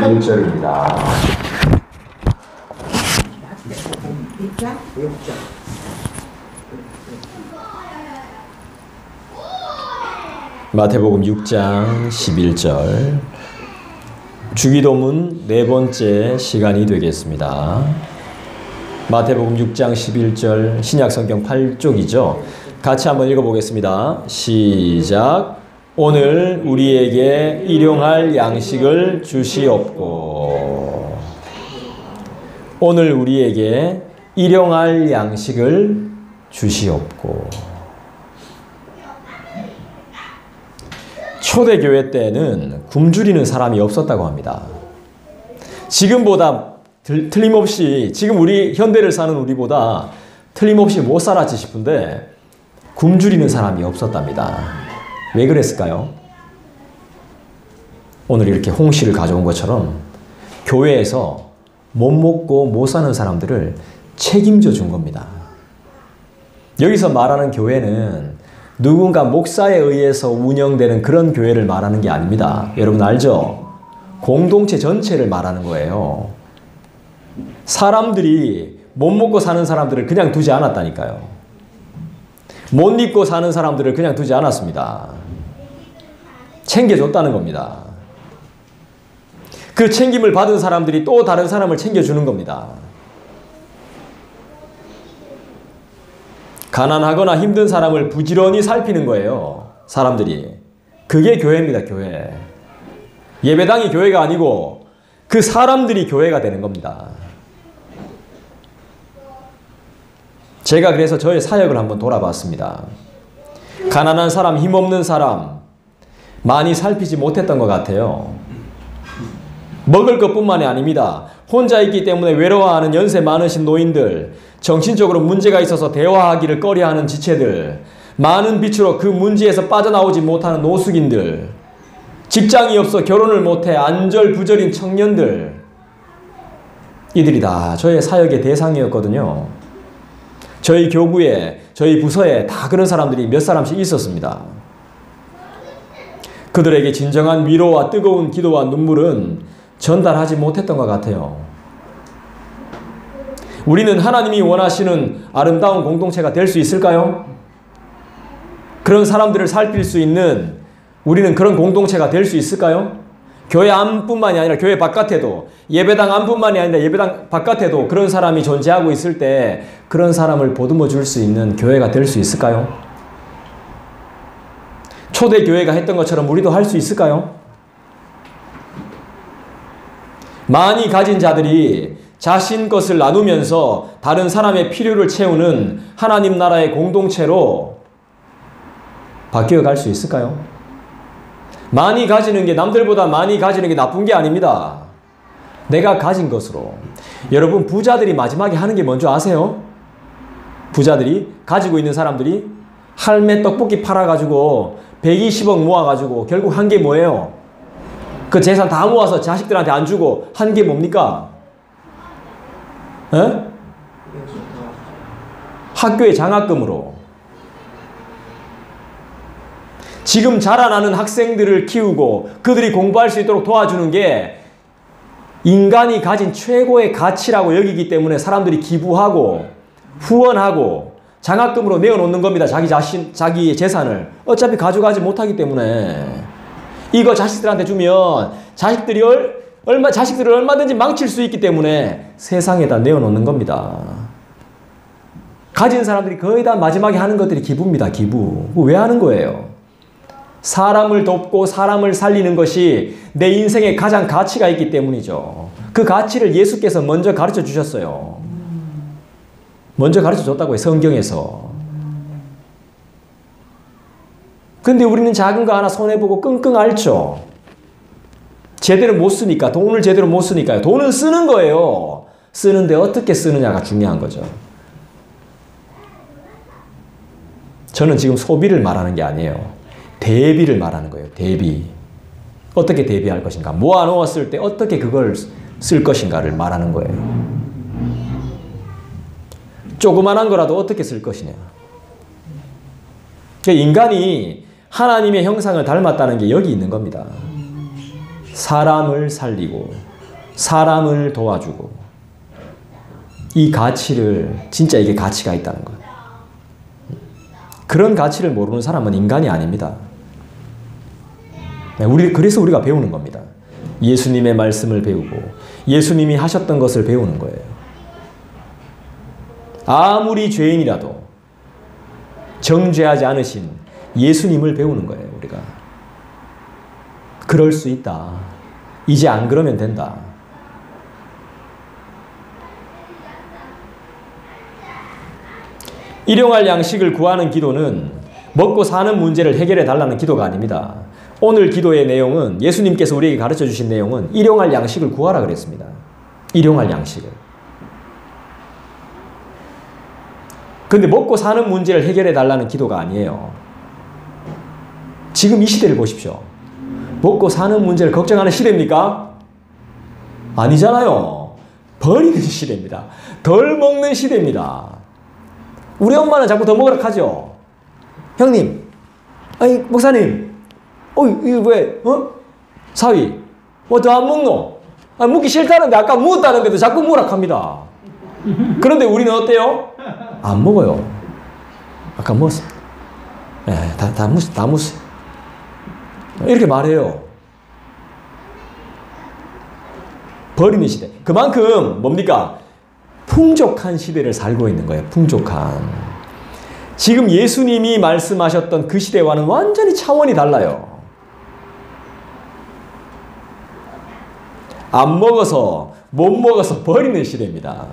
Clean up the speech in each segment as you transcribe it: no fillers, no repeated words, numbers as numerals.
11절입니다. 마태복음 6장 11절 주기도문 네 번째 시간이 되겠습니다. 마태복음 6장 11절 신약성경 8쪽이죠. 같이 한번 읽어보겠습니다. 시작. 오늘 우리에게 일용할 양식을 주시옵고. 오늘 우리에게 일용할 양식을 주시옵고. 초대교회 때는 굶주리는 사람이 없었다고 합니다. 지금보다 틀림없이 지금 우리 현대를 사는 우리보다 틀림없이 못 살았지 싶은데 굶주리는 사람이 없었답니다. 왜 그랬을까요? 오늘 이렇게 홍시를 가져온 것처럼 교회에서 못 먹고 못 사는 사람들을 책임져 준 겁니다. 여기서 말하는 교회는 누군가 목사에 의해서 운영되는 그런 교회를 말하는 게 아닙니다. 여러분 알죠? 공동체 전체를 말하는 거예요. 사람들이 못 먹고 사는 사람들을 그냥 두지 않았다니까요. 못 입고 사는 사람들을 그냥 두지 않았습니다. 챙겨줬다는 겁니다. 그 챙김을 받은 사람들이 또 다른 사람을 챙겨주는 겁니다. 가난하거나 힘든 사람을 부지런히 살피는 거예요. 사람들이. 그게 교회입니다. 교회. 예배당이 교회가 아니고 그 사람들이 교회가 되는 겁니다. 제가 그래서 저의 사역을 한번 돌아봤습니다. 가난한 사람, 힘없는 사람 많이 살피지 못했던 것 같아요. 먹을 것뿐만이 아닙니다. 혼자 있기 때문에 외로워하는 연세 많으신 노인들, 정신적으로 문제가 있어서 대화하기를 꺼려하는 지체들, 많은 빛으로 그 문제에서 빠져나오지 못하는 노숙인들, 직장이 없어 결혼을 못해 안절부절인 청년들, 이들이 다 저의 사역의 대상이었거든요. 저희 교구에, 저희 부서에 다 그런 사람들이 몇 사람씩 있었습니다. 그들에게 진정한 위로와 뜨거운 기도와 눈물은 전달하지 못했던 것 같아요. 우리는 하나님이 원하시는 아름다운 공동체가 될 수 있을까요? 그런 사람들을 살필 수 있는 우리는 그런 공동체가 될 수 있을까요? 교회 안뿐만이 아니라 교회 바깥에도, 예배당 안뿐만이 아니라 예배당 바깥에도 그런 사람이 존재하고 있을 때 그런 사람을 보듬어 줄 수 있는 교회가 될 수 있을까요? 초대교회가 했던 것처럼 우리도 할 수 있을까요? 많이 가진 자들이 자신 것을 나누면서 다른 사람의 필요를 채우는 하나님 나라의 공동체로 바뀌어 갈 수 있을까요? 많이 가지는 게, 남들보다 많이 가지는 게 나쁜 게 아닙니다. 내가 가진 것으로. 여러분, 부자들이 마지막에 하는 게 뭔지 아세요? 부자들이, 가지고 있는 사람들이 할매 떡볶이 팔아가지고 120억 모아가지고 결국 한 게 뭐예요? 그 재산 다 모아서 자식들한테 안 주고 한 게 뭡니까? 에? 학교의 장학금으로. 지금 자라나는 학생들을 키우고 그들이 공부할 수 있도록 도와주는 게 인간이 가진 최고의 가치라고 여기기 때문에 사람들이 기부하고 후원하고 장학금으로 내어놓는 겁니다. 자기 재산을. 어차피 가져가지 못하기 때문에. 이거 자식들한테 주면 자식들을 얼마든지 망칠 수 있기 때문에 세상에다 내어놓는 겁니다. 가진 사람들이 거의 다 마지막에 하는 것들이 기부입니다. 기부. 왜 하는 거예요? 사람을 돕고 사람을 살리는 것이 내 인생에 가장 가치가 있기 때문이죠. 그 가치를 예수께서 먼저 가르쳐 주셨어요. 먼저 가르쳐 줬다고요. 성경에서. 근데 우리는 작은 거 하나 손해보고 끙끙 앓죠. 제대로 못 쓰니까, 돈을 제대로 못 쓰니까요. 돈은 쓰는 거예요. 쓰는데 어떻게 쓰느냐가 중요한 거죠. 저는 지금 소비를 말하는 게 아니에요. 대비를 말하는 거예요. 대비. 어떻게 대비할 것인가. 모아놓았을 때 어떻게 그걸 쓸 것인가를 말하는 거예요. 조그만한 거라도 어떻게 쓸 것이냐. 인간이 하나님의 형상을 닮았다는 게 여기 있는 겁니다. 사람을 살리고 사람을 도와주고, 이 가치를, 진짜 이게 가치가 있다는 것. 그런 가치를 모르는 사람은 인간이 아닙니다. 그래서 우리가 배우는 겁니다. 예수님의 말씀을 배우고 예수님이 하셨던 것을 배우는 거예요. 아무리 죄인이라도 정죄하지 않으신 예수님을 배우는 거예요, 우리가. 그럴 수 있다. 이제 안 그러면 된다. 일용할 양식을 구하는 기도는 먹고 사는 문제를 해결해 달라는 기도가 아닙니다. 오늘 기도의 내용은, 예수님께서 우리에게 가르쳐 주신 내용은 일용할 양식을 구하라 그랬습니다. 일용할 양식을. 근데 먹고 사는 문제를 해결해 달라는 기도가 아니에요. 지금 이 시대를 보십시오. 먹고 사는 문제를 걱정하는 시대입니까? 아니잖아요. 버리는 시대입니다. 덜 먹는 시대입니다. 우리 엄마는 자꾸 더 먹으라 하죠. 형님, 아니 목사님, 이거 왜, 사위, 더 안 먹노? 먹기 싫다는데, 아까 먹었다는데도 자꾸 먹으라 합니다. 그런데 우리는 어때요? 안 먹어요. 아까 먹었어. 다 먹었어. 이렇게 말해요. 버리는 시대. 그만큼 뭡니까? 풍족한 시대를 살고 있는 거예요. 풍족한. 지금 예수님이 말씀하셨던 그 시대와는 완전히 차원이 달라요. 안 먹어서, 못 먹어서 버리는 시대입니다.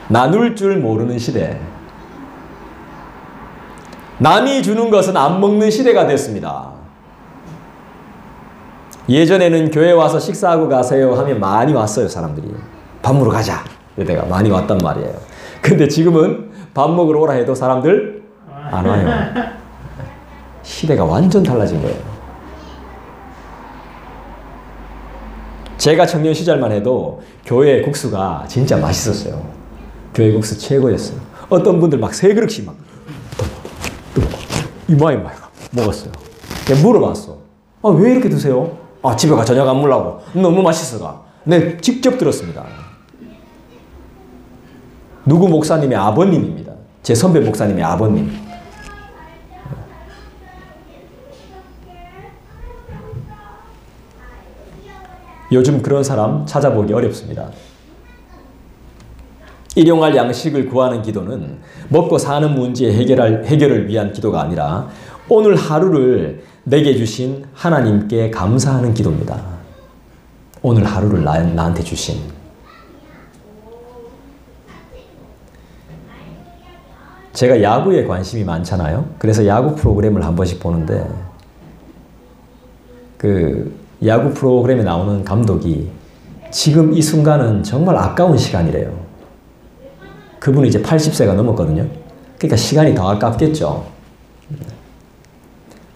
나눌 줄 모르는 시대. 남이 주는 것은 안 먹는 시대가 됐습니다. 예전에는 교회 와서 식사하고 가세요 하면 많이 왔어요, 사람들이. 밥 먹으러 가자. 이때가 많이 왔단 말이에요. 근데 지금은 밥 먹으러 오라 해도 사람들 안 와요. 시대가 완전 달라진 거예요. 제가 청년 시절만 해도 교회 국수가 진짜 맛있었어요. 교회 국수 최고였어요. 어떤 분들 막 3그릇씩 막 이마에 막 먹었어요. 내가 물어봤어. 왜 이렇게 드세요? 집에 가 저녁 안 먹으려고. 너무 맛있어가. 네, 직접 들었습니다. 누구 목사님의 아버님입니다. 제 선배 목사님의 아버님. 요즘 그런 사람 찾아보기 어렵습니다. 일용할 양식을 구하는 기도는 먹고 사는 문제의 해결을 위한 기도가 아니라 오늘 하루를 내게 주신 하나님께 감사하는 기도입니다. 오늘 하루를 나한테 주신. 제가 야구에 관심이 많잖아요. 그래서 야구 프로그램을 한 번씩 보는데 그 야구 프로그램에 나오는 감독이 지금 이 순간은 정말 아까운 시간이래요. 그분은 이제 80세가 넘었거든요. 그러니까 시간이 더 아깝겠죠.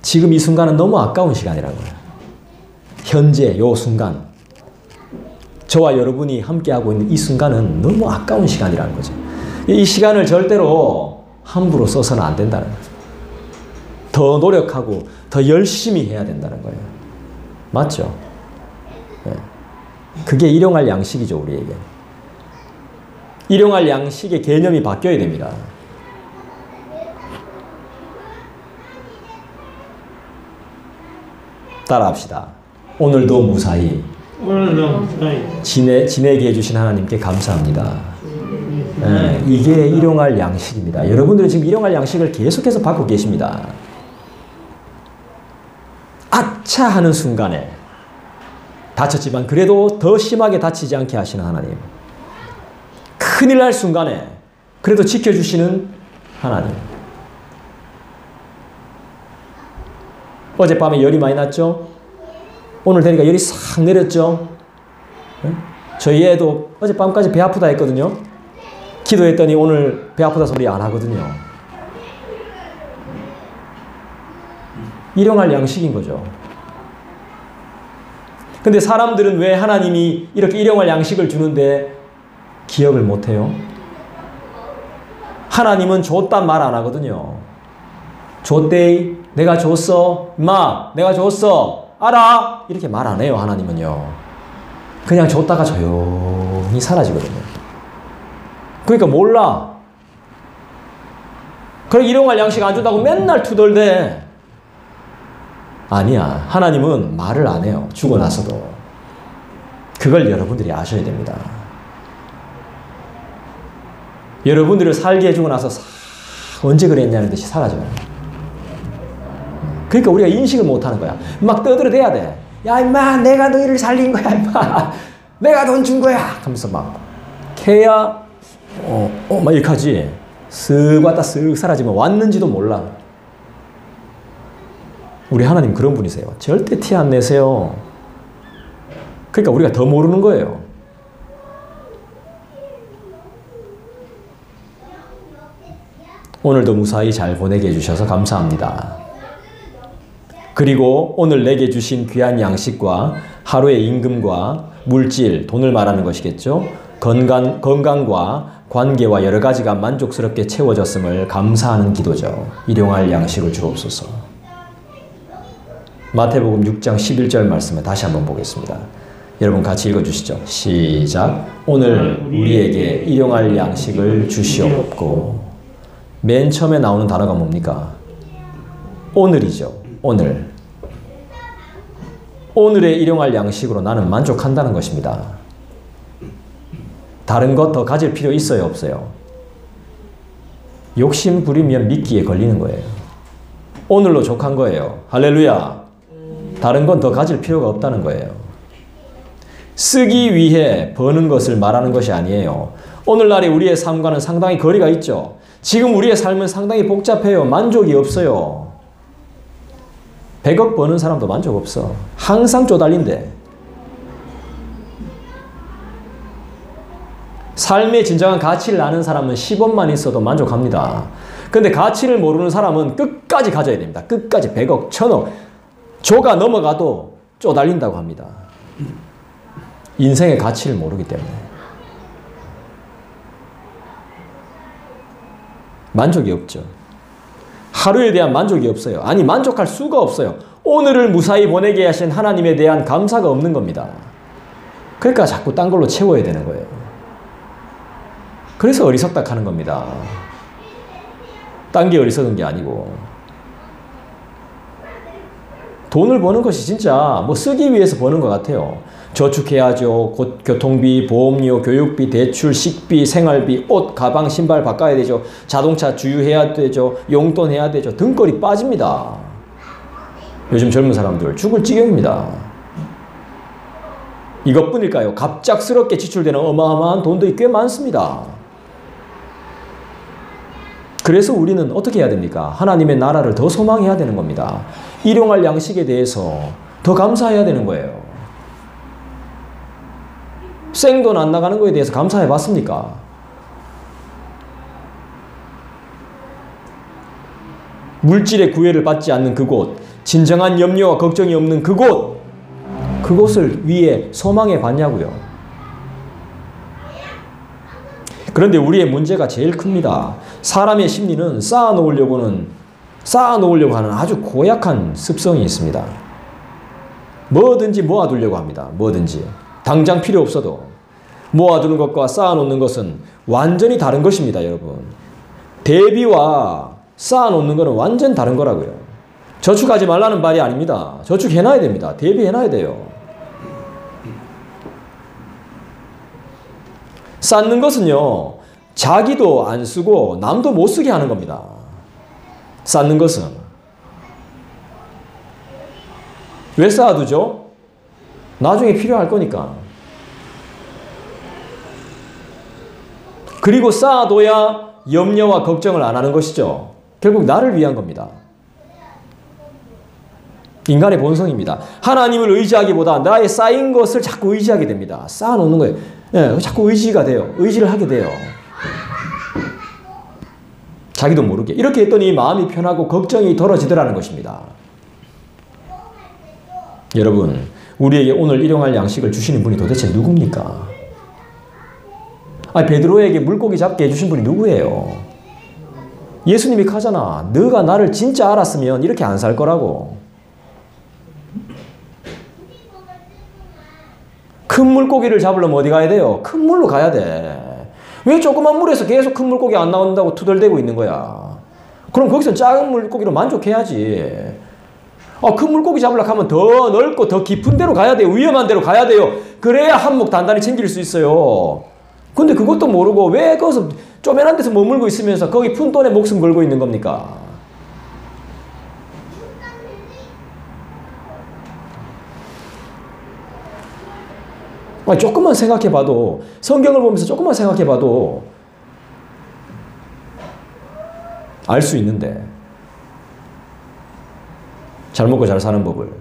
지금 이 순간은 너무 아까운 시간이라고요. 현재 요 순간, 저와 여러분이 함께하고 있는 이 순간은 너무 아까운 시간이라는 거죠. 이 시간을 절대로 함부로 써서는 안 된다는 거죠. 더 노력하고 더 열심히 해야 된다는 거예요. 맞죠? 네. 그게 일용할 양식이죠, 우리에게. 일용할 양식의 개념이 바뀌어야 됩니다. 따라합시다. 오늘도 무사히 지내게 해주신 하나님께 감사합니다. 네, 이게 일용할 양식입니다. 여러분들은 지금 일용할 양식을 계속해서 받고 계십니다. 아차 하는 순간에 다쳤지만 그래도 더 심하게 다치지 않게 하시는 하나님. 큰일 날 순간에 그래도 지켜주시는 하나님. 어젯밤에 열이 많이 났죠? 오늘 되니까 열이 싹 내렸죠? 저희 애도 어젯밤까지 배 아프다 했거든요. 기도했더니 오늘 배 아프다 소리 안 하거든요. 일용할 양식인 거죠. 근데 사람들은 왜 하나님이 이렇게 일용할 양식을 주는데 기억을 못해요? 하나님은 줬단 말 안 하거든요. 줬대, 내가 줬어, 마, 내가 줬어. 알아? 이렇게 말 안 해요. 하나님은요. 그냥 줬다가 조용히 사라지거든요. 그러니까 몰라. 그래 일용할 양식 안 준다고 맨날 투덜대. 아니야. 하나님은 말을 안 해요. 주고 나서도. 그걸 여러분들이 아셔야 됩니다. 여러분들을 살게 해주고 나서 언제 그랬냐는 듯이 사라져요. 그러니까 우리가 인식을 못하는 거야. 막 떠들어대야 돼. 야 임마 내가 너희를 살린 거야 임마. 내가 돈 준 거야 하면서 막 캐야 막 이렇게 하지. 쓱 왔다 쓱 사라지면 왔는지도 몰라. 우리 하나님 그런 분이세요. 절대 티 안 내세요. 그러니까 우리가 더 모르는 거예요. 오늘도 무사히 잘 보내게 해주셔서 감사합니다. 그리고 오늘 내게 주신 귀한 양식과 하루의 임금과 물질, 돈을 말하는 것이겠죠. 건강과 관계와 여러 가지가 만족스럽게 채워졌음을 감사하는 기도죠. 일용할 양식을 주옵소서. 마태복음 6장 11절 말씀을 다시 한번 보겠습니다. 여러분 같이 읽어주시죠. 시작. 오늘 우리에게 일용할 양식을 주시옵고. 맨 처음에 나오는 단어가 뭡니까? 오늘이죠. 오늘. 오늘의 일용할 양식으로 나는 만족한다는 것입니다. 다른 것 더 가질 필요 있어요? 없어요? 욕심 부리면 미끼에 걸리는 거예요. 오늘로 족한 거예요. 할렐루야. 다른 건 더 가질 필요가 없다는 거예요. 쓰기 위해 버는 것을 말하는 것이 아니에요. 오늘날의 우리의 삶과는 상당히 거리가 있죠. 지금 우리의 삶은 상당히 복잡해요. 만족이 없어요. 100억 버는 사람도 만족 없어. 항상 쪼달린대. 삶의 진정한 가치를 아는 사람은 10억만 있어도 만족합니다. 근데 가치를 모르는 사람은 끝까지 가져야 됩니다. 끝까지 100억, 1000억. 조가 넘어가도 쪼달린다고 합니다. 인생의 가치를 모르기 때문에. 만족이 없죠. 하루에 대한 만족이 없어요. 아니 만족할 수가 없어요. 오늘을 무사히 보내게 하신 하나님에 대한 감사가 없는 겁니다. 그러니까 자꾸 딴 걸로 채워야 되는 거예요. 그래서 어리석다 하는 겁니다. 딴 게 어리석은 게 아니고. 돈을 버는 것이 진짜 뭐 쓰기 위해서 버는 것 같아요. 저축해야죠. 곧 교통비, 보험료, 교육비, 대출, 식비, 생활비, 옷, 가방, 신발 바꿔야 되죠. 자동차 주유해야 되죠. 용돈 해야 되죠. 등골이 빠집니다. 요즘 젊은 사람들 죽을 지경입니다. 이것뿐일까요? 갑작스럽게 지출되는 어마어마한 돈들이 꽤 많습니다. 그래서 우리는 어떻게 해야 됩니까? 하나님의 나라를 더 소망해야 되는 겁니다. 일용할 양식에 대해서 더 감사해야 되는 거예요. 생돈 안 나가는 거에 대해서 감사해 봤습니까? 물질의 구애를 받지 않는 그곳, 진정한 염려와 걱정이 없는 그곳을 위해 소망해 봤냐고요. 그런데 우리의 문제가 제일 큽니다. 사람의 심리는 쌓아놓으려고 하는 아주 고약한 습성이 있습니다. 뭐든지 모아두려고 합니다. 뭐든지. 당장 필요 없어도. 모아두는 것과 쌓아놓는 것은 완전히 다른 것입니다, 여러분. 대비와 쌓아놓는 것은 완전 다른 거라고요. 저축하지 말라는 말이 아닙니다. 저축해놔야 됩니다. 대비해놔야 돼요. 쌓는 것은요, 자기도 안 쓰고 남도 못 쓰게 하는 겁니다. 쌓는 것은. 왜 쌓아두죠? 나중에 필요할 거니까. 그리고 쌓아둬야 염려와 걱정을 안 하는 것이죠. 결국 나를 위한 겁니다. 인간의 본성입니다. 하나님을 의지하기보다 나의 쌓인 것을 자꾸 의지하게 됩니다. 쌓아놓는 거예요. 예, 자꾸 의지가 돼요. 의지를 하게 돼요. 자기도 모르게. 이렇게 했더니 마음이 편하고 걱정이 덜어지더라는 것입니다. 여러분, 우리에게 오늘 일용할 양식을 주시는 분이 도대체 누굽니까? 베드로에게 물고기 잡게 해주신 분이 누구예요? 예수님이 하잖아. 너가 나를 진짜 알았으면 이렇게 안 살 거라고. 큰 물고기를 잡으려면 어디 가야 돼요? 큰 물로 가야 돼. 왜 조그만 물에서 계속 큰 물고기 안 나온다고 투덜대고 있는 거야? 그럼 거기서 작은 물고기로 만족해야지. 큰 물고기 잡으려고 하면 더 넓고 더 깊은 데로 가야 돼요. 위험한 데로 가야 돼요. 그래야 한몫 단단히 챙길 수 있어요. 근데 그것도 모르고 왜 거기서 쪼매난 데서 머물고 있으면서 거기 푼돈에 목숨 걸고 있는 겁니까? 조금만 생각해봐도, 성경을 보면서 조금만 생각해봐도 알 수 있는데, 잘 먹고 잘 사는 법을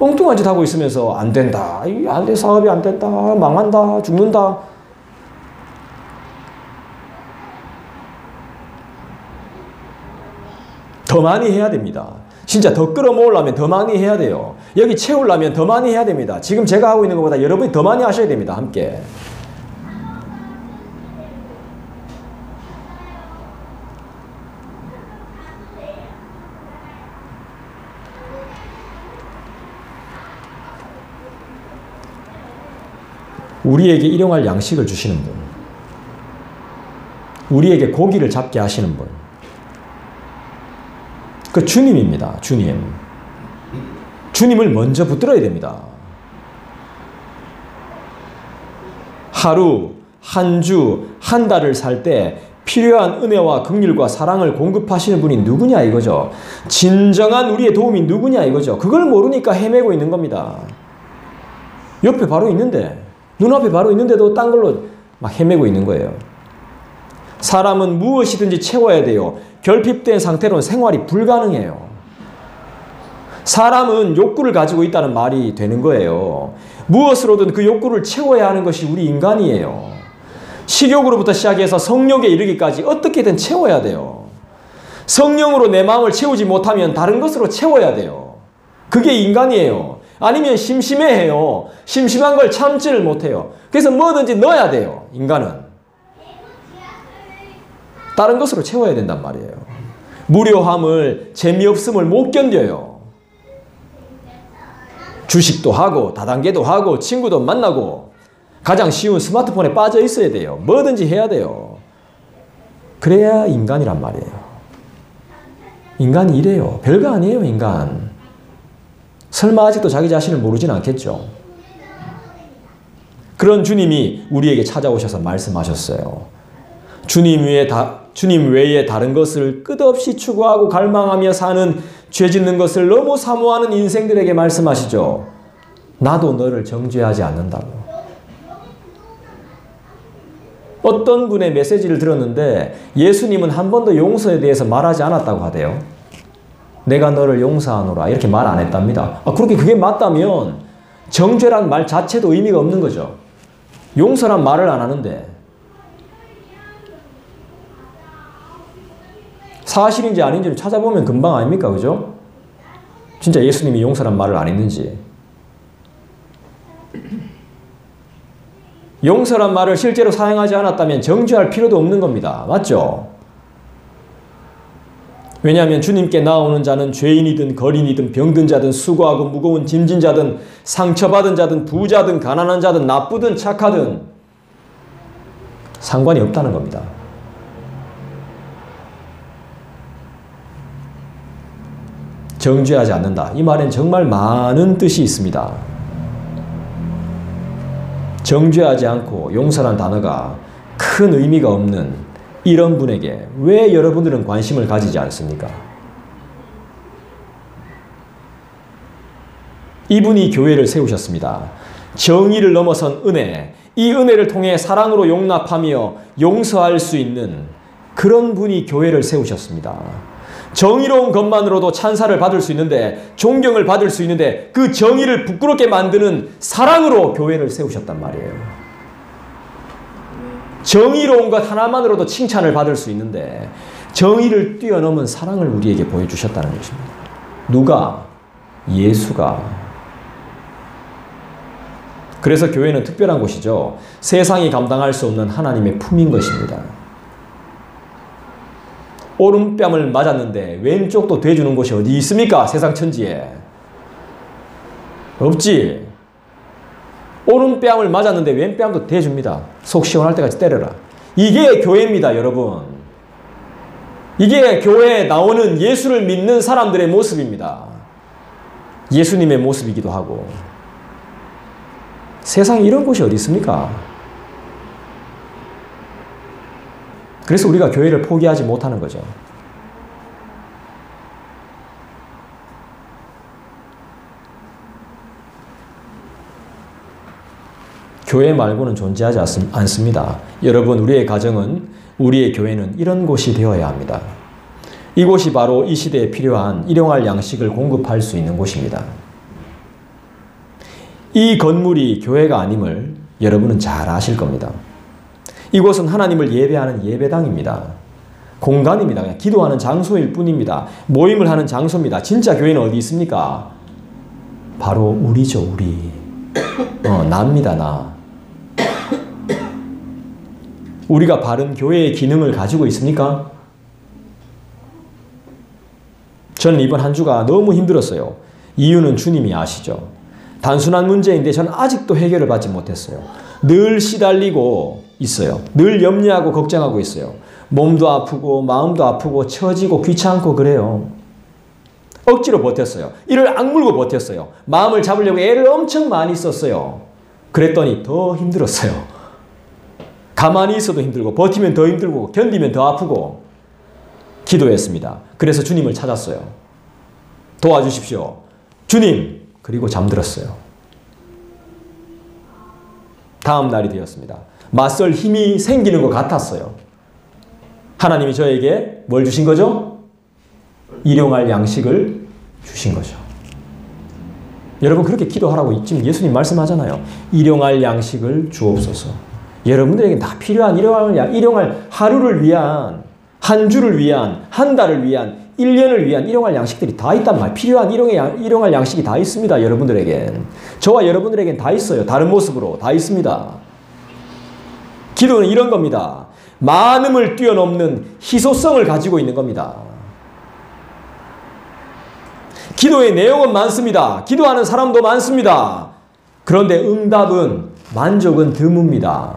엉뚱한 짓 하고 있으면서 안 된다, 안 돼, 사업이 안 된다, 망한다, 죽는다. 더 많이 해야 됩니다. 진짜 더 끌어모으려면 더 많이 해야 돼요. 여기 채우려면 더 많이 해야 됩니다. 지금 제가 하고 있는 것보다 여러분이 더 많이 하셔야 됩니다. 함께. 우리에게 일용할 양식을 주시는 분, 우리에게 고기를 잡게 하시는 분, 그 주님입니다. 주님. 주님을 먼저 붙들어야 됩니다. 하루, 한 주, 한 달을 살 때 필요한 은혜와 긍휼과 사랑을 공급하시는 분이 누구냐 이거죠. 진정한 우리의 도움이 누구냐 이거죠. 그걸 모르니까 헤매고 있는 겁니다. 옆에 바로 있는데, 눈앞에 바로 있는데도 딴 걸로 막 헤매고 있는 거예요. 사람은 무엇이든지 채워야 돼요. 결핍된 상태로는 생활이 불가능해요. 사람은 욕구를 가지고 있다는 말이 되는 거예요. 무엇으로든 그 욕구를 채워야 하는 것이 우리 인간이에요. 식욕으로부터 시작해서 성욕에 이르기까지 어떻게든 채워야 돼요. 성령으로 내 마음을 채우지 못하면 다른 것으로 채워야 돼요. 그게 인간이에요. 아니면 심심해해요. 심심한 걸 참지를 못해요. 그래서 뭐든지 넣어야 돼요. 인간은. 다른 것으로 채워야 된단 말이에요. 무료함을, 재미없음을 못 견뎌요. 주식도 하고 다단계도 하고 친구도 만나고 가장 쉬운 스마트폰에 빠져 있어야 돼요. 뭐든지 해야 돼요. 그래야 인간이란 말이에요. 인간이 이래요. 별거 아니에요, 인간. 설마 아직도 자기 자신을 모르진 않겠죠. 그런 주님이 우리에게 찾아오셔서 말씀하셨어요. 주님 외에 다른 것을 끝없이 추구하고 갈망하며 사는 죄 짓는 것을 너무 사모하는 인생들에게 말씀하시죠. 나도 너를 정죄하지 않는다고. 어떤 분의 메시지를 들었는데 예수님은 한 번도 용서에 대해서 말하지 않았다고 하대요. 내가 너를 용서하노라 이렇게 말 안 했답니다. 그렇게 그게 맞다면 정죄란 말 자체도 의미가 없는 거죠. 용서란 말을 안 하는데 사실인지 아닌지를 찾아보면 금방 아닙니까? 그죠? 진짜 예수님이 용서란 말을 안 했는지. 용서란 말을 실제로 사용하지 않았다면 정죄할 필요도 없는 겁니다. 맞죠? 왜냐하면 주님께 나오는 자는 죄인이든 거린이든 병든 자든 수고하고 무거운 짐진 자든 상처받은 자든 부자든 가난한 자든 나쁘든 착하든 상관이 없다는 겁니다. 정죄하지 않는다. 이 말엔 정말 많은 뜻이 있습니다. 정죄하지 않고 용서란 단어가 큰 의미가 없는 이런 분에게 왜 여러분들은 관심을 가지지 않습니까? 이분이 교회를 세우셨습니다. 정의를 넘어선 은혜, 이 은혜를 통해 사랑으로 용납하며 용서할 수 있는 그런 분이 교회를 세우셨습니다. 정의로운 것만으로도 찬사를 받을 수 있는데, 존경을 받을 수 있는데 그 정의를 부끄럽게 만드는 사랑으로 교회를 세우셨단 말이에요. 정의로운 것 하나만으로도 칭찬을 받을 수 있는데 정의를 뛰어넘은 사랑을 우리에게 보여주셨다는 것입니다. 누가? 예수가. 그래서 교회는 특별한 곳이죠. 세상이 감당할 수 없는 하나님의 품인 것입니다. 오른뺨을 맞았는데 왼쪽도 대주는 곳이 어디 있습니까? 세상 천지에. 없지. 오른뺨을 맞았는데 왼뺨도 대줍니다. 속 시원할 때까지 때려라. 이게 교회입니다, 여러분. 이게 교회에 나오는 예수를 믿는 사람들의 모습입니다. 예수님의 모습이기도 하고. 세상에 이런 곳이 어디 있습니까? 그래서 우리가 교회를 포기하지 못하는 거죠. 교회 말고는 존재하지 않습니다. 여러분, 우리의 가정은, 우리의 교회는 이런 곳이 되어야 합니다. 이곳이 바로 이 시대에 필요한 일용할 양식을 공급할 수 있는 곳입니다. 이 건물이 교회가 아님을 여러분은 잘 아실 겁니다. 이곳은 하나님을 예배하는 예배당입니다. 공간입니다. 그냥 기도하는 장소일 뿐입니다. 모임을 하는 장소입니다. 진짜 교회는 어디 있습니까? 바로 우리죠, 우리. 나입니다, 나. 우리가 바른 교회의 기능을 가지고 있습니까? 저는 이번 한 주가 너무 힘들었어요. 이유는 주님이 아시죠. 단순한 문제인데 저는 아직도 해결을 받지 못했어요. 늘 시달리고 있어요. 늘 염려하고 걱정하고 있어요. 몸도 아프고 마음도 아프고 처지고 귀찮고 그래요. 억지로 버텼어요. 이를 악물고 버텼어요. 마음을 잡으려고 애를 엄청 많이 썼어요. 그랬더니 더 힘들었어요. 가만히 있어도 힘들고 버티면 더 힘들고 견디면 더 아프고 기도했습니다. 그래서 주님을 찾았어요. 도와주십시오. 주님! 그리고 잠들었어요. 다음 날이 되었습니다. 맞설 힘이 생기는 것 같았어요. 하나님이 저에게 뭘 주신 거죠? 일용할 양식을 주신 거죠. 여러분 그렇게 기도하라고 지금 예수님 말씀하잖아요. 일용할 양식을 주옵소서. 여러분들에게 다 필요한 일용할 하루를 위한, 한 주를 위한, 한 달을 위한, 1년을 위한 일용할 양식들이 다 있단 말이에요. 필요한 일용할 양식이 다 있습니다. 여러분들에겐. 저와 여러분들에겐 다 있어요. 다른 모습으로 다 있습니다. 기도는 이런 겁니다. 많음을 뛰어넘는 희소성을 가지고 있는 겁니다. 기도의 내용은 많습니다. 기도하는 사람도 많습니다. 그런데 응답은, 만족은 드뭅니다.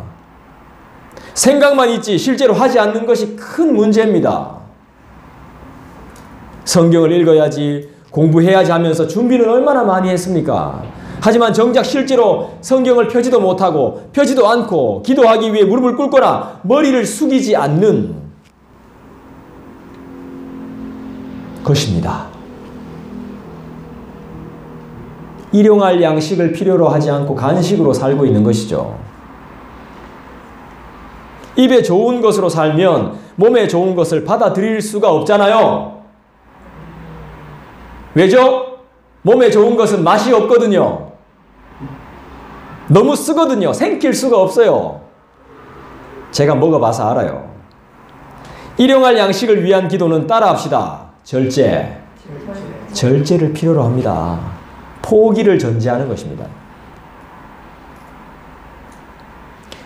생각만 있지 실제로 하지 않는 것이 큰 문제입니다. 성경을 읽어야지, 공부해야지 하면서 준비는 얼마나 많이 했습니까? 하지만 정작 실제로 성경을 펴지도 못하고 펴지도 않고 기도하기 위해 무릎을 꿇거나 머리를 숙이지 않는 것입니다. 일용할 양식을 필요로 하지 않고 간식으로 살고 있는 것이죠. 입에 좋은 것으로 살면 몸에 좋은 것을 받아들일 수가 없잖아요. 왜죠? 몸에 좋은 것은 맛이 없거든요. 너무 쓰거든요. 생길 수가 없어요. 제가 먹어봐서 알아요. 일용할 양식을 위한 기도는 따라합시다. 절제. 절제를 필요로 합니다. 포기를 전제하는 것입니다.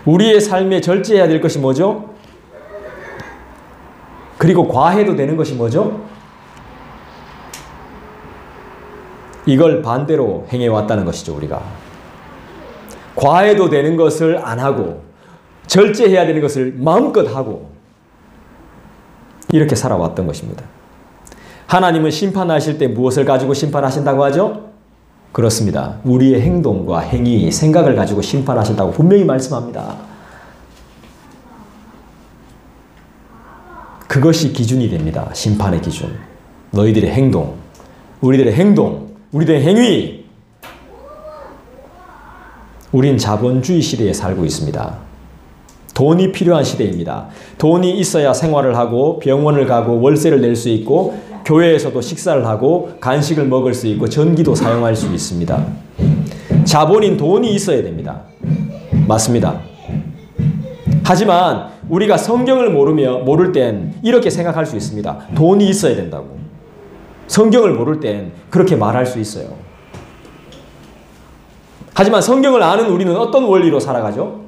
우리의 삶에 절제해야 될 것이 뭐죠? 그리고 과해도 되는 것이 뭐죠? 이걸 반대로 행해왔다는 것이죠, 우리가. 과해도 되는 것을 안 하고 절제해야 되는 것을 마음껏 하고 이렇게 살아왔던 것입니다. 하나님은 심판하실 때 무엇을 가지고 심판하신다고 하죠? 그렇습니다. 우리의 행동과 행위, 생각을 가지고 심판하신다고 분명히 말씀합니다. 그것이 기준이 됩니다. 심판의 기준. 너희들의 행동, 우리들의 행동, 우리들의 행위. 우린 자본주의 시대에 살고 있습니다. 돈이 필요한 시대입니다. 돈이 있어야 생활을 하고 병원을 가고 월세를 낼 수 있고 교회에서도 식사를 하고 간식을 먹을 수 있고 전기도 사용할 수 있습니다. 자본인 돈이 있어야 됩니다. 맞습니다. 하지만 우리가 성경을 모를 땐 이렇게 생각할 수 있습니다. 돈이 있어야 된다고. 성경을 모를 땐 그렇게 말할 수 있어요. 하지만 성경을 아는 우리는 어떤 원리로 살아가죠?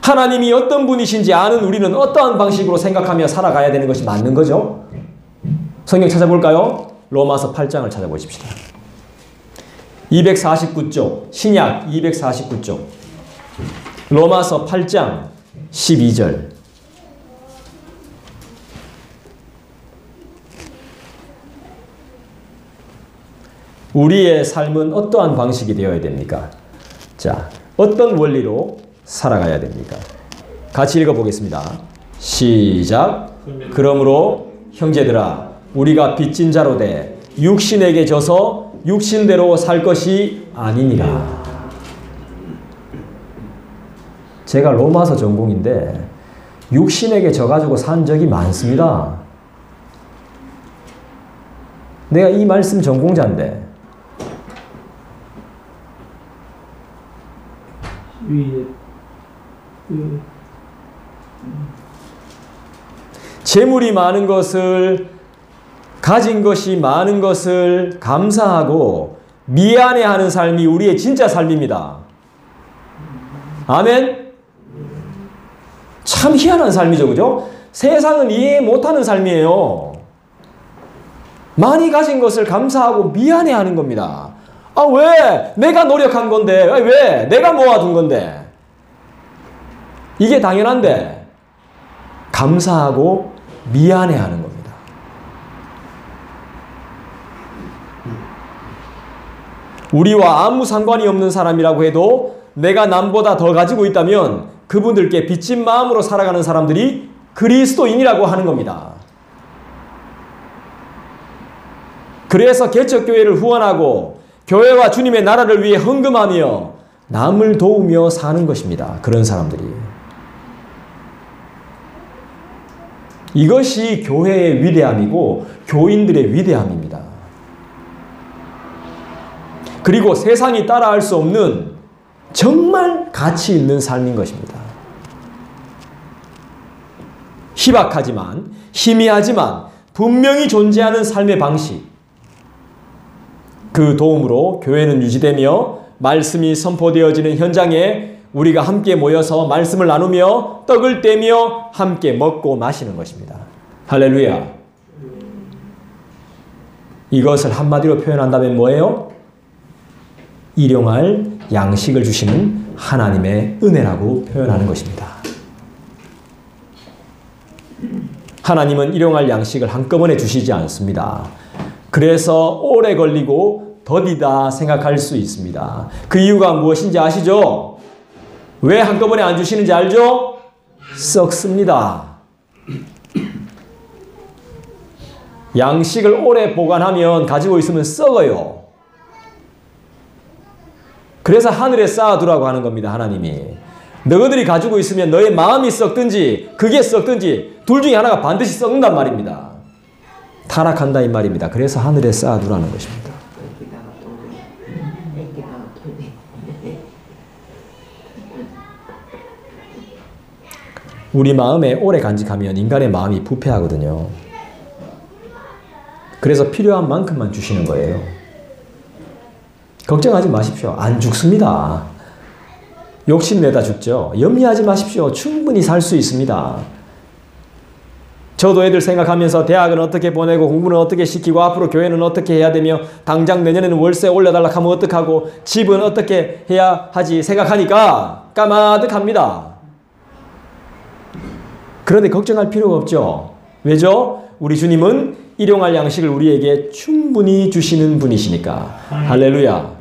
하나님이 어떤 분이신지 아는 우리는 어떠한 방식으로 생각하며 살아가야 되는 것이 맞는 거죠? 성경 찾아볼까요? 로마서 8장을 찾아보십시다. 249쪽, 신약 249쪽, 로마서 8장 12절. 우리의 삶은 어떠한 방식이 되어야 됩니까? 자, 어떤 원리로 살아가야 됩니까? 같이 읽어보겠습니다. 시작. 그러므로 형제들아, 우리가 빚진 자로 돼 육신에게 져서 육신대로 살 것이 아니니라. 제가 로마서 전공인데 육신에게 져가지고 산 적이 많습니다. 내가 이 말씀 전공자인데. 재물이 많은 것을, 가진 것이 많은 것을 감사하고 미안해하는 삶이 우리의 진짜 삶입니다. 아멘? 참 희한한 삶이죠, 그죠? 세상은 이해 못하는 삶이에요. 많이 가진 것을 감사하고 미안해하는 겁니다. 아, 왜? 내가 노력한 건데. 왜? 내가 모아둔 건데. 이게 당연한데 감사하고 미안해하는 겁니다. 우리와 아무 상관이 없는 사람이라고 해도 내가 남보다 더 가지고 있다면 그분들께 빚진 마음으로 살아가는 사람들이 그리스도인이라고 하는 겁니다. 그래서 개척교회를 후원하고 교회와 주님의 나라를 위해 헌금하며 남을 도우며 사는 것입니다. 그런 사람들이. 이것이 교회의 위대함이고 교인들의 위대함입니다. 그리고 세상이 따라할 수 없는 정말 가치 있는 삶인 것입니다. 희박하지만, 희미하지만 분명히 존재하는 삶의 방식. 그 도움으로 교회는 유지되며 말씀이 선포되어지는 현장에 우리가 함께 모여서 말씀을 나누며 떡을 떼며 함께 먹고 마시는 것입니다. 할렐루야. 이것을 한마디로 표현한다면 뭐예요? 일용할 양식을 주시는 하나님의 은혜라고 표현하는 것입니다. 하나님은 일용할 양식을 한꺼번에 주시지 않습니다. 그래서 오래 걸리고 더디다 생각할 수 있습니다. 그 이유가 무엇인지 아시죠? 왜 한꺼번에 안 주시는지 알죠? 썩습니다. 양식을 오래 보관하면 가지고 있으면 썩어요. 그래서 하늘에 쌓아두라고 하는 겁니다. 하나님이. 너희들이 가지고 있으면 너의 마음이 썩든지 그게 썩든지 둘 중에 하나가 반드시 썩는단 말입니다. 타락한다 이 말입니다. 그래서 하늘에 쌓아두라는 것입니다. 우리 마음에 오래 간직하면 인간의 마음이 부패하거든요. 그래서 필요한 만큼만 주시는 거예요. 걱정하지 마십시오. 안 죽습니다. 욕심내다 죽죠. 염려하지 마십시오. 충분히 살 수 있습니다. 저도 애들 생각하면서 대학은 어떻게 보내고 공부는 어떻게 시키고 앞으로 교회는 어떻게 해야 되며 당장 내년에는 월세 올려달라 하면 어떡하고 집은 어떻게 해야 하지 생각하니까 까마득합니다. 그런데 걱정할 필요가 없죠. 왜죠? 우리 주님은 일용할 양식을 우리에게 충분히 주시는 분이시니까. 할렐루야.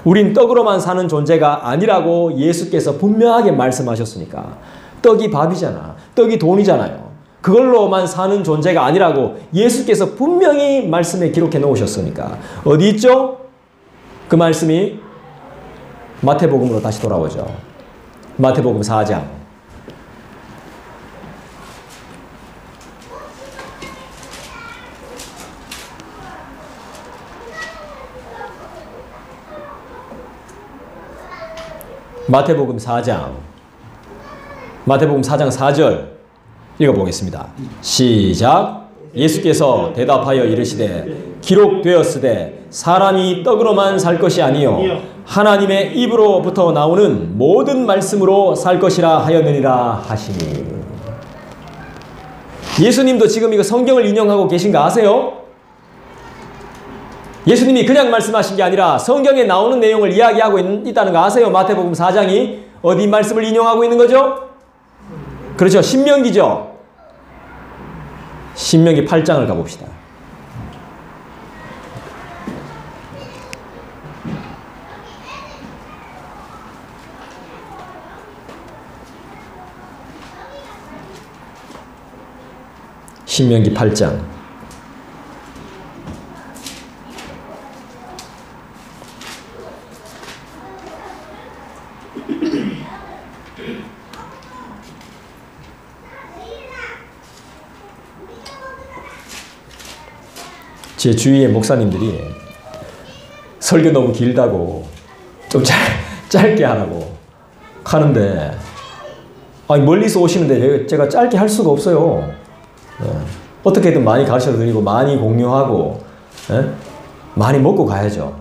우린 떡으로만 사는 존재가 아니라고 예수께서 분명하게 말씀하셨으니까. 떡이 밥이잖아. 떡이 돈이잖아요. 그걸로만 사는 존재가 아니라고 예수께서 분명히 말씀에 기록해 놓으셨으니까. 어디 있죠? 그 말씀이 마태복음으로 다시 돌아오죠. 마태복음 4장. 마태복음 4장. 마태복음 4장 4절 읽어보겠습니다. 시작. 예수께서 대답하여 이르시되 기록되었으되 사람이 떡으로만 살 것이 아니요 하나님의 입으로부터 나오는 모든 말씀으로 살 것이라 하였느니라 하시니. 예수님도 지금 이거 성경을 인용하고 계신 거 아세요? 예수님이 그냥 말씀하신 게 아니라 성경에 나오는 내용을 이야기하고 있다는 거 아세요? 마태복음 4장이 어디 말씀을 인용하고 있는 거죠? 그렇죠. 신명기죠. 신명기 8장을 가봅시다. 신명기 8장. 제 주위의 목사님들이 설교 너무 길다고 좀 짧게 하라고 하는데, 아니 멀리서 오시는데 제가 짧게 할 수가 없어요. 어떻게든 많이 가르쳐 드리고 많이 공유하고 많이 먹고 가야죠.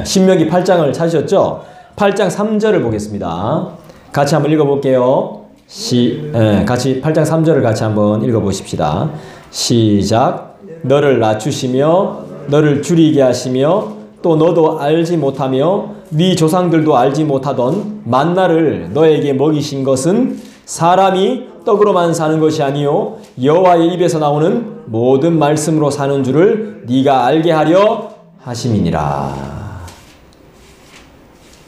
신명기 8장을 찾으셨죠? 8장 3절을 보겠습니다. 같이 한번 읽어볼게요. 같이 8장 3절을 같이 한번 읽어보십시다. 시작. 너를 낮추시며 너를 줄이게 하시며 또 너도 알지 못하며 네 조상들도 알지 못하던 만나를 너에게 먹이신 것은 사람이 떡으로만 사는 것이 아니요 여호와의 입에서 나오는 모든 말씀으로 사는 줄을 네가 알게 하려 하심이니라.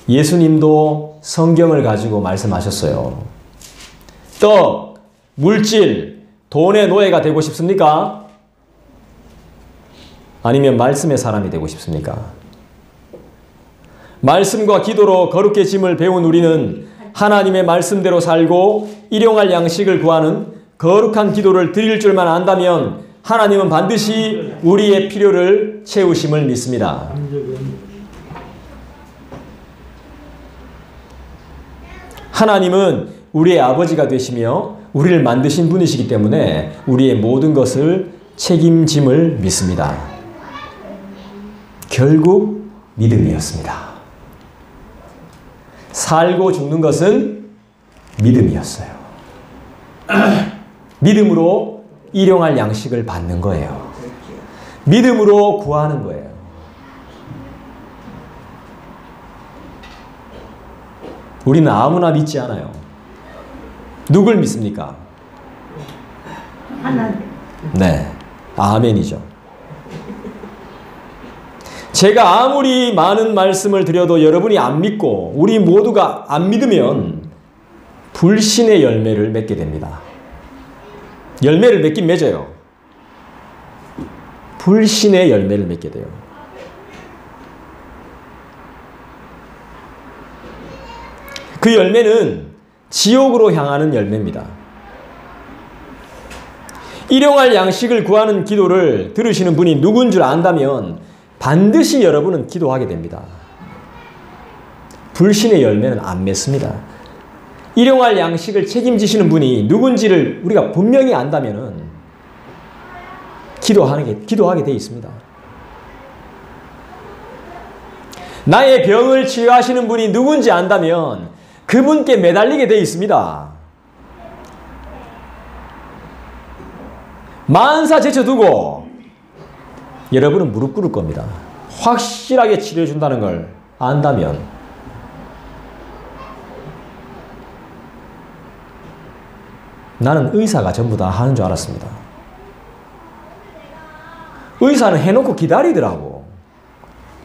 예수님도 성경을 가지고 말씀하셨어요. 떡, 물질, 돈의 노예가 되고 싶습니까? 아니면 말씀의 사람이 되고 싶습니까? 말씀과 기도로 거룩해짐을 배운 우리는 하나님의 말씀대로 살고 일용할 양식을 구하는 거룩한 기도를 드릴 줄만 안다면 하나님은 반드시 우리의 필요를 채우심을 믿습니다. 하나님은 우리의 아버지가 되시며 우리를 만드신 분이시기 때문에 우리의 모든 것을 책임짐을 믿습니다. 결국 믿음이었습니다. 살고 죽는 것은 믿음이었어요. 믿음으로 일용할 양식을 받는 거예요. 믿음으로 구하는 거예요. 우리는 아무나 믿지 않아요. 누굴 믿습니까? 하나님. 네, 아멘이죠. 제가 아무리 많은 말씀을 드려도 여러분이 안 믿고 우리 모두가 안 믿으면 불신의 열매를 맺게 됩니다. 열매를 맺긴 맺어요. 불신의 열매를 맺게 돼요. 그 열매는 지옥으로 향하는 열매입니다. 일용할 양식을 구하는 기도를 들으시는 분이 누군 줄 안다면 반드시 여러분은 기도하게 됩니다. 불신의 열매는 안 맺습니다. 일용할 양식을 책임지시는 분이 누군지를 우리가 분명히 안다면 기도하게 되어 있습니다. 나의 병을 치유하시는 분이 누군지 안다면 그분께 매달리게 되어 있습니다. 만사 제쳐두고 여러분은 무릎 꿇을 겁니다. 확실하게 치료해 준다는 걸 안다면. 나는 의사가 전부 다 하는 줄 알았습니다. 의사는 해놓고 기다리더라고.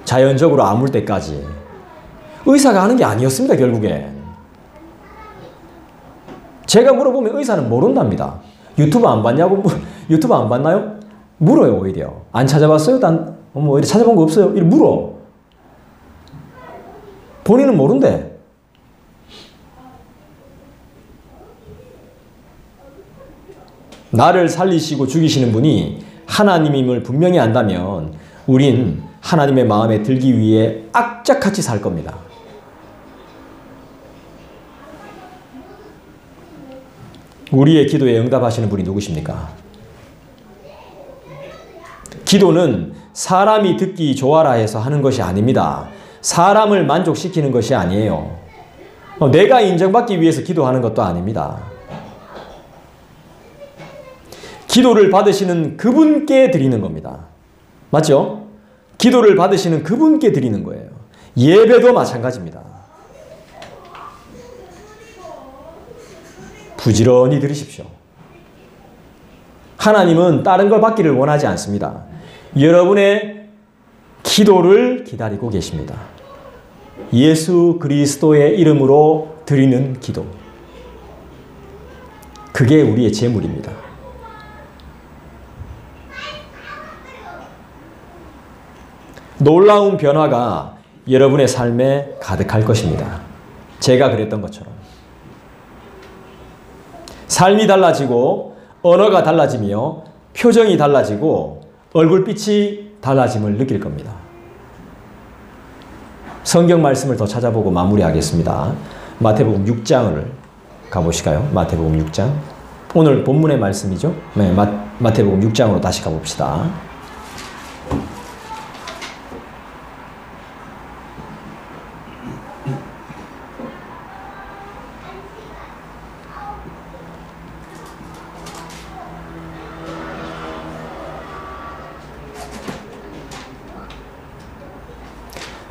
자연적으로 아물 때까지. 의사가 하는 게 아니었습니다, 결국엔. 제가 물어보면 의사는 모른답니다. 유튜브 안 봤냐고, 유튜브 안 봤나요? 물어요, 오히려. 안 찾아봤어요? 오히려 찾아본 거 없어요? 이렇게 물어. 본인은 모른대. 나를 살리시고 죽이시는 분이 하나님임을 분명히 안다면 우린 하나님의 마음에 들기 위해 악착같이 살 겁니다. 우리의 기도에 응답하시는 분이 누구십니까? 기도는 사람이 듣기 좋아라 해서 하는 것이 아닙니다. 사람을 만족시키는 것이 아니에요. 내가 인정받기 위해서 기도하는 것도 아닙니다. 기도를 받으시는 그분께 드리는 겁니다. 맞죠? 기도를 받으시는 그분께 드리는 거예요. 예배도 마찬가지입니다. 부지런히 드리십시오. 하나님은 다른 걸 받기를 원하지 않습니다. 여러분의 기도를 기다리고 계십니다. 예수 그리스도의 이름으로 드리는 기도. 그게 우리의 재물입니다. 놀라운 변화가 여러분의 삶에 가득할 것입니다. 제가 그랬던 것처럼. 삶이 달라지고 언어가 달라지며 표정이 달라지고 얼굴빛이 달라짐을 느낄 겁니다. 성경 말씀을 더 찾아보고 마무리하겠습니다. 마태복음 6장을 가보실까요? 마태복음 6장. 오늘 본문의 말씀이죠. 네, 마태복음 6장으로 다시 가봅시다.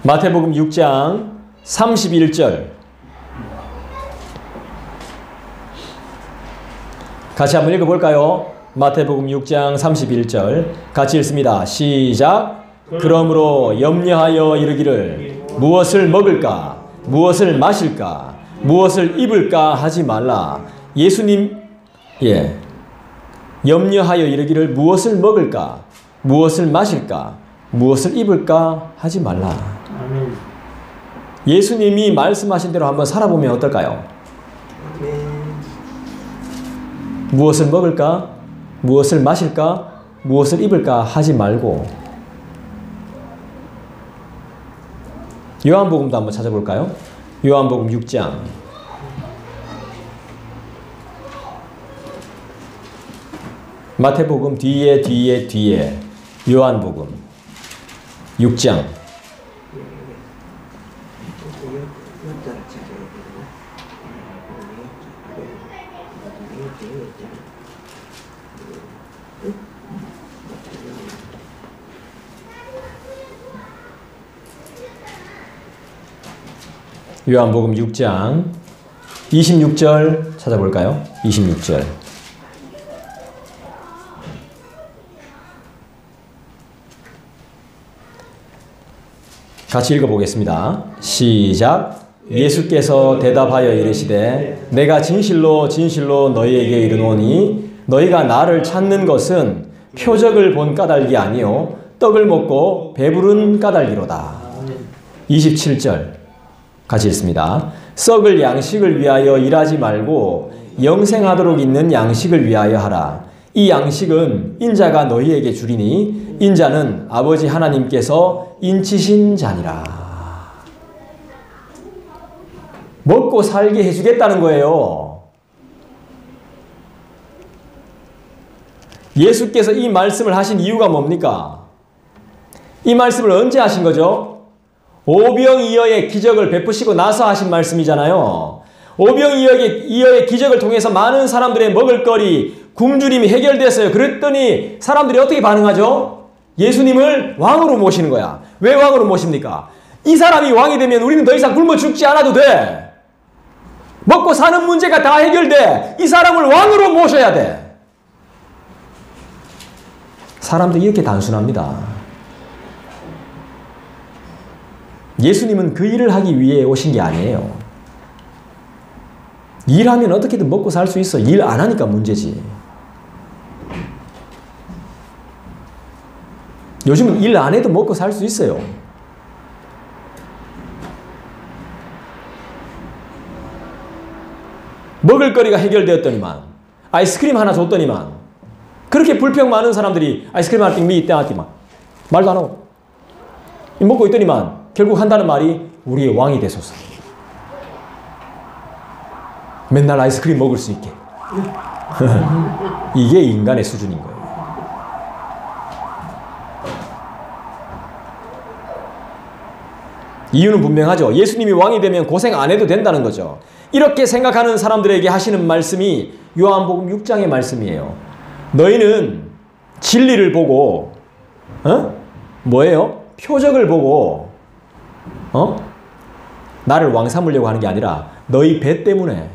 마태복음 6장 31절 같이 한번 읽어볼까요? 마태복음 6장 31절 같이 읽습니다. 시작. 그러므로 염려하여 이르기를 무엇을 먹을까 무엇을 마실까 무엇을 입을까 하지 말라. 예수님 염려하여 이르기를 무엇을 먹을까 무엇을 마실까 무엇을 입을까 하지 말라. 예수님이 말씀하신 대로 한번 살아보면 어떨까요? 무엇을 먹을까? 무엇을 마실까? 무엇을 입을까? 하지 말고 요한복음도 한번 찾아볼까요? 요한복음 6장 마태복음 뒤에 요한복음 6장 요한복음 6장 26절 찾아볼까요? 26절 같이 읽어보겠습니다. 시작. 예수께서 대답하여 이르시되 내가 진실로 진실로 너희에게 이르노니 너희가 나를 찾는 것은 표적을 본 까닭이 아니요 떡을 먹고 배부른 까닭이로다. 27절 같이 읽습니다. 썩을 양식을 위하여 일하지 말고 영생하도록 있는 양식을 위하여 하라. 이 양식은 인자가 너희에게 주리니 인자는 아버지 하나님께서 인치신 자니라. 먹고 살게 해주겠다는 거예요. 예수께서 이 말씀을 하신 이유가 뭡니까? 이 말씀을 언제 하신 거죠? 오병이어의 기적을 베푸시고 나서 하신 말씀이잖아요. 오병이어의 기적을 통해서 많은 사람들의 먹을거리, 굶주림이 해결됐어요. 그랬더니 사람들이 어떻게 반응하죠? 예수님을 왕으로 모시는 거야. 왜 왕으로 모십니까? 이 사람이 왕이 되면 우리는 더 이상 굶어 죽지 않아도 돼. 먹고 사는 문제가 다 해결돼. 이 사람을 왕으로 모셔야 돼. 사람들이 이렇게 단순합니다. 예수님은 그 일을 하기 위해 오신 게 아니에요. 일하면 어떻게든 먹고 살 수 있어. 일 안 하니까 문제지. 요즘은 일 안 해도 먹고 살 수 있어요. 먹을거리가 해결되었더니만 아이스크림 하나 줬더니만 그렇게 불평 많은 사람들이 아이스크림 하나 띵 있다 하더니만 말도 안 하고 먹고 있더니만 결국 한다는 말이 우리의 왕이 되소서. 맨날 아이스크림 먹을 수 있게. 이게 인간의 수준인 거예요. 이유는 분명하죠. 예수님이 왕이 되면 고생 안 해도 된다는 거죠. 이렇게 생각하는 사람들에게 하시는 말씀이 요한복음 6장의 말씀이에요. 너희는 진리를 보고 뭐예요? 표적을 보고 나를 왕 삼으려고 하는 게 아니라 너희 배 때문에,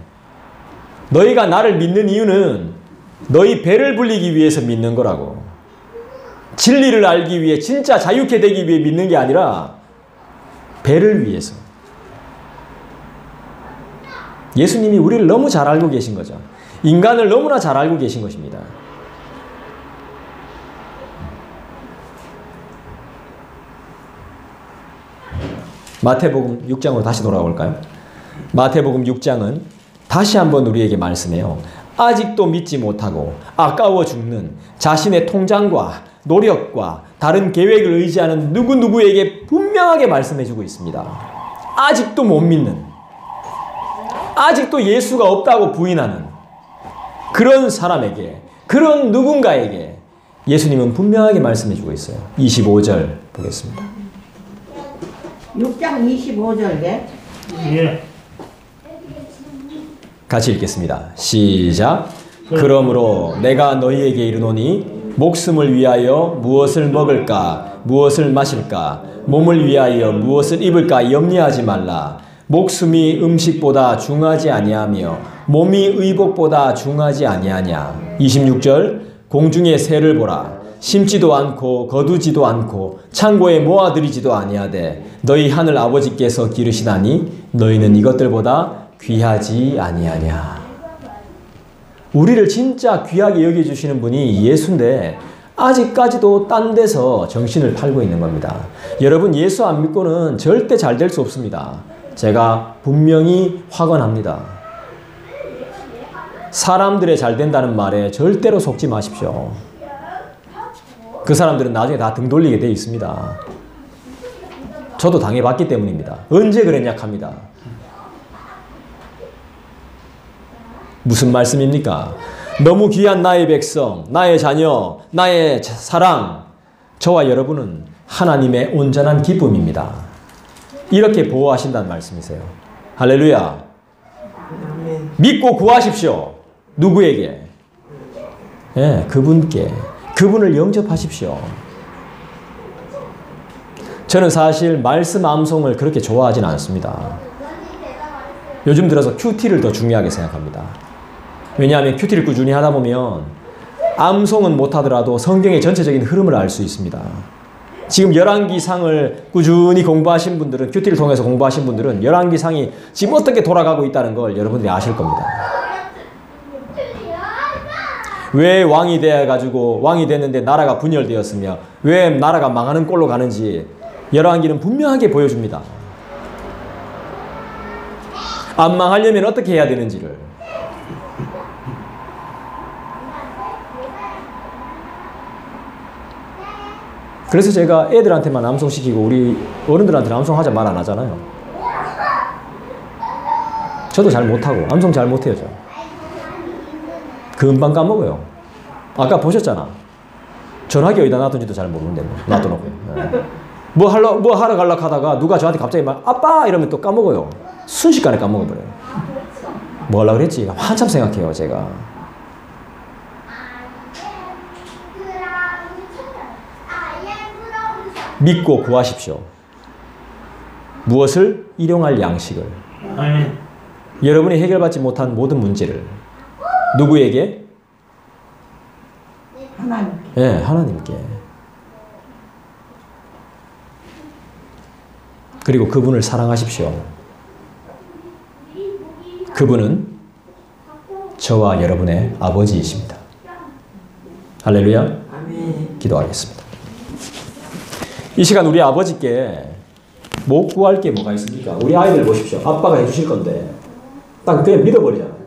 너희가 나를 믿는 이유는 너희 배를 불리기 위해서 믿는 거라고. 진리를 알기 위해, 진짜 자유케 되기 위해 믿는 게 아니라 배를 위해서. 예수님이 우리를 너무 잘 알고 계신 거죠. 인간을 너무나 잘 알고 계신 것입니다. 마태복음 6장으로 다시 돌아올까요? 마태복음 6장은 다시 한번 우리에게 말씀해요. 아직도 믿지 못하고 아까워 죽는 자신의 통장과 노력과 다른 계획을 의지하는 누구누구에게 분명하게 말씀해주고 있습니다. 아직도 못 믿는, 아직도 예수가 없다고 부인하는 그런 사람에게, 그런 누군가에게 예수님은 분명하게 말씀해주고 있어요. 25절 보겠습니다. 6장 25절에 예. 같이 읽겠습니다. 시작. 그러므로 내가 너희에게 이르노니 목숨을 위하여 무엇을 먹을까, 무엇을 마실까, 몸을 위하여 무엇을 입을까 염려하지 말라. 목숨이 음식보다 중하지 아니하며 몸이 의복보다 중하지 아니하냐. 26절. 공중의 새를 보라. 심지도 않고 거두지도 않고 창고에 모아들이지도 아니하되 너희 하늘 아버지께서 기르시다니 너희는 이것들보다 귀하지 아니하냐. 우리를 진짜 귀하게 여겨주시는 분이 예수인데 아직까지도 딴 데서 정신을 팔고 있는 겁니다. 여러분, 예수 안 믿고는 절대 잘 될 수 없습니다. 제가 분명히 확언합니다. 사람들의 잘 된다는 말에 절대로 속지 마십시오. 그 사람들은 나중에 다 등 돌리게 돼 있습니다. 저도 당해봤기 때문입니다. 언제 그랬냐 합니다. 무슨 말씀입니까? 너무 귀한 나의 백성, 나의 자녀, 나의 사랑, 저와 여러분은 하나님의 온전한 기쁨입니다. 이렇게 보호하신다는 말씀이세요. 할렐루야. 믿고 구하십시오. 누구에게? 예, 그분께. 그분을 영접하십시오. 저는 사실 말씀 암송을 그렇게 좋아하진 않습니다. 요즘 들어서 큐티를 더 중요하게 생각합니다. 왜냐하면 큐티를 꾸준히 하다 보면 암송은 못하더라도 성경의 전체적인 흐름을 알 수 있습니다. 지금 열왕기상을 꾸준히 공부하신 분들은, 큐티를 통해서 공부하신 분들은 열왕기상이 지금 어떻게 돌아가고 있다는 걸 여러분들이 아실 겁니다. 왜 왕이 돼가지고 왕이 됐는데 나라가 분열되었으며 왜 나라가 망하는 꼴로 가는지 열왕기는 분명하게 보여줍니다. 안 망하려면 어떻게 해야 되는지를. 그래서 제가 애들한테만 암송시키고 우리 어른들한테는 암송하자 말 안 하잖아요. 저도 잘 못하고 암송 잘 못해요. 저 금방 까먹어요. 아까 보셨잖아. 전화기 어디다 놔둔지도 잘 모르는데 뭐 놔둬놓고. 뭐 하러 가려고 하다가 누가 저한테 갑자기 막 아빠 이러면 또 까먹어요. 순식간에 까먹어버려요. 뭐 하려고 그랬지? 한참 생각해요 제가. 믿고 구하십시오. 무엇을? 일용할 양식을. 아멘. 여러분이 해결받지 못한 모든 문제를. 누구에게? 하나님. 예, 하나님께. 그리고 그분을 사랑하십시오. 그분은 저와 여러분의 아버지이십니다. 할렐루야. 아멘. 기도하겠습니다. 이 시간 우리 아버지께 못 구할 게 뭐가 있습니까? 우리 아이들 보십시오. 아빠가 해주실 건데 딱 그냥 믿어버리잖아요.